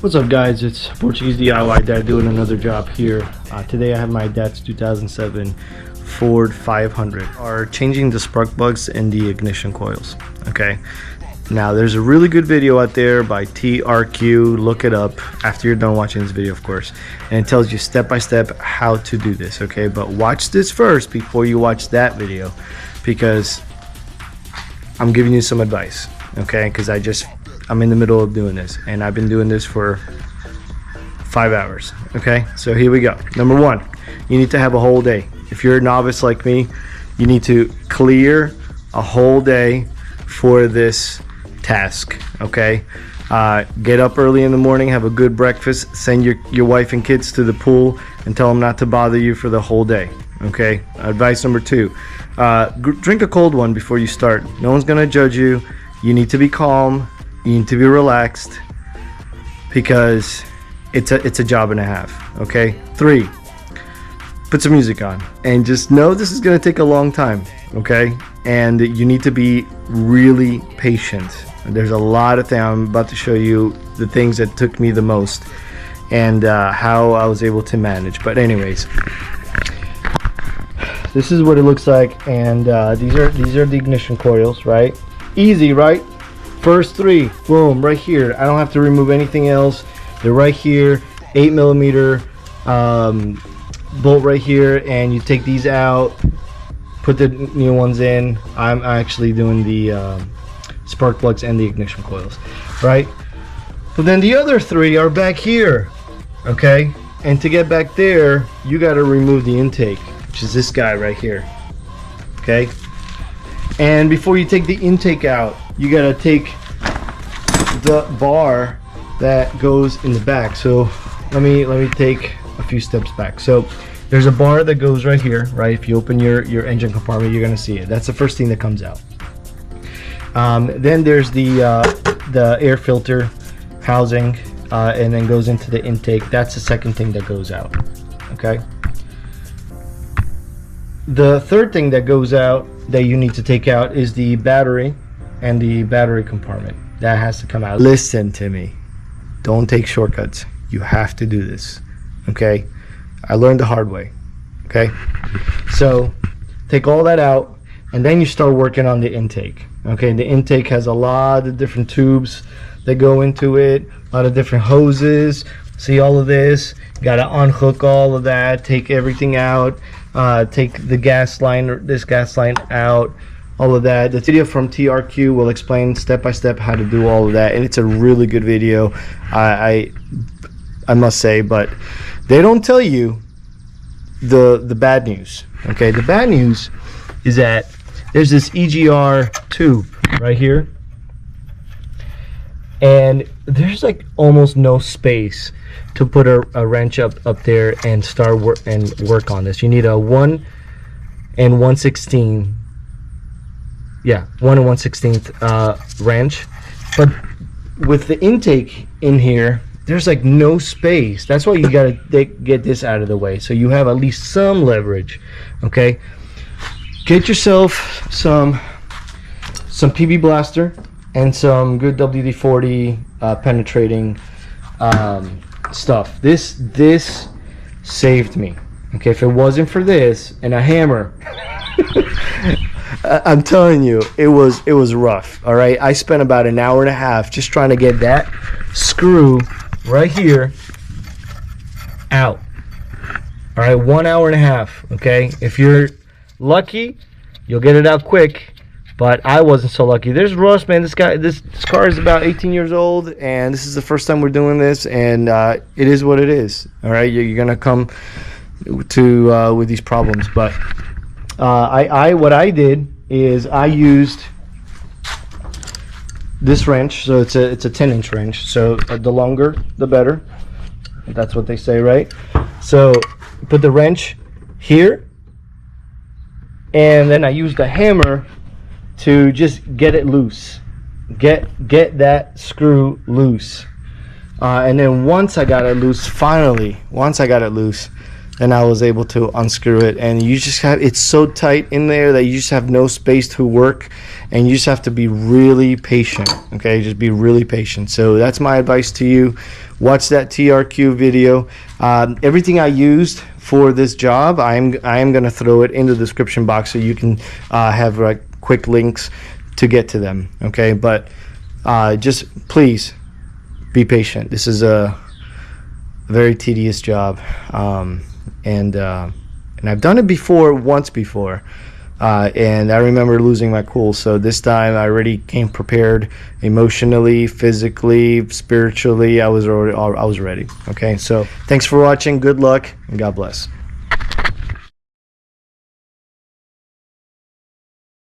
What's up, guys? It's Portuguese DIY Dad doing another job here. Today I have my dad's 2007 Ford 500. Are changing the spark plugs in the ignition coils. Okay, now there's a really good video out there by TRQ. Look it up after you're done watching this video, of course, and it tells you step by step how to do this. Okay, but watch this first before you watch that video, because I'm giving you some advice. Okay, because I'm in the middle of doing this, and I've been doing this for 5 hours. Okay, so here we go. Number one, you need to have a whole day. If you're a novice like me, you need to clear a whole day for this task. Okay, get up early in the morning, have a good breakfast, send your wife and kids to the pool, and tell them not to bother you for the whole day. Okay, advice number two, drink a cold one before you start. No one's gonna judge you. You need to be calm. You need to be relaxed, because it's a job and a half. Okay, 3, put some music on and just know this is going to take a long time. Okay, and you need to be really patient. There's a lot of things. I'm about to show you the things that took me the most and how I was able to manage. But anyways, this is what it looks like, and these are the ignition coils, right? Easy, right? First 3, boom, right here. I don't have to remove anything else. They're right here. 8mm bolt right here, and you take these out, put the new ones in. I'm actually doing the spark plugs and the ignition coils, right? But then the other 3 are back here, okay? And to get back there, you got to remove the intake, which is this guy right here, okay? And before you take the intake out, you gotta take the bar that goes in the back. So let me take a few steps back. So there's a bar that goes right here, right? If you open your engine compartment, you're gonna see it. That's the first thing that comes out. Then there's the air filter housing, and then goes into the intake. That's the second thing that goes out. Okay. The third thing that goes out that you need to take out is the battery and the battery compartment. That has to come out. Listen to me, don't take shortcuts. You have to do this. Okay, I learned the hard way. Okay, so take all that out, and then you start working on the intake. Okay, the intake has a lot of different tubes that go into it, a lot of different hoses. See all of this? You gotta unhook all of that, take everything out, take the gas line, this gas line out, all of that. The video from TRQ will explain step by step how to do all of that, and it's a really good video, I must say. But they don't tell you the bad news. Okay, the bad news is that there's this EGR tube right here, and there's like almost no space to put a wrench up there and start work on this. You need a 1 1/16, yeah, 1 1/16 wrench. But with the intake in here, there's like no space. That's why you gotta get this out of the way, so you have at least some leverage. Okay, get yourself some PB Blaster and some good WD-40 penetrating stuff. This saved me. Okay, if it wasn't for this and a hammer, I'm telling you, it was rough. All right, I spent about an hour and a half just trying to get that screw right here out. All right, 1 hour and a half. Okay, if you're lucky, you'll get it out quick. But I wasn't so lucky. There's Russ, man. This car is about 18 years old, and this is the first time we're doing this, and it is what it is. All right, you're gonna come to with these problems. But what I did is I used this wrench. So it's a 10-inch wrench. So the longer, the better. That's what they say, right? So put the wrench here, and then I used a hammer to just get it loose, get that screw loose, and then once I got it loose, finally, once I got it loose, and I was able to unscrew it. And you just have, it's so tight in there that you just have no space to work, and you just have to be really patient. Okay, just be really patient. So that's my advice to you. Watch that TRQ video. Everything I used for this job, I am going to throw it in the description box so you can have like quick links to get to them. Okay, but just please be patient. This is a very tedious job, and I've done it before, once before, and I remember losing my cool. So this time I already came prepared emotionally, physically, spiritually. I was ready. Okay, so thanks for watching. Good luck, and God bless.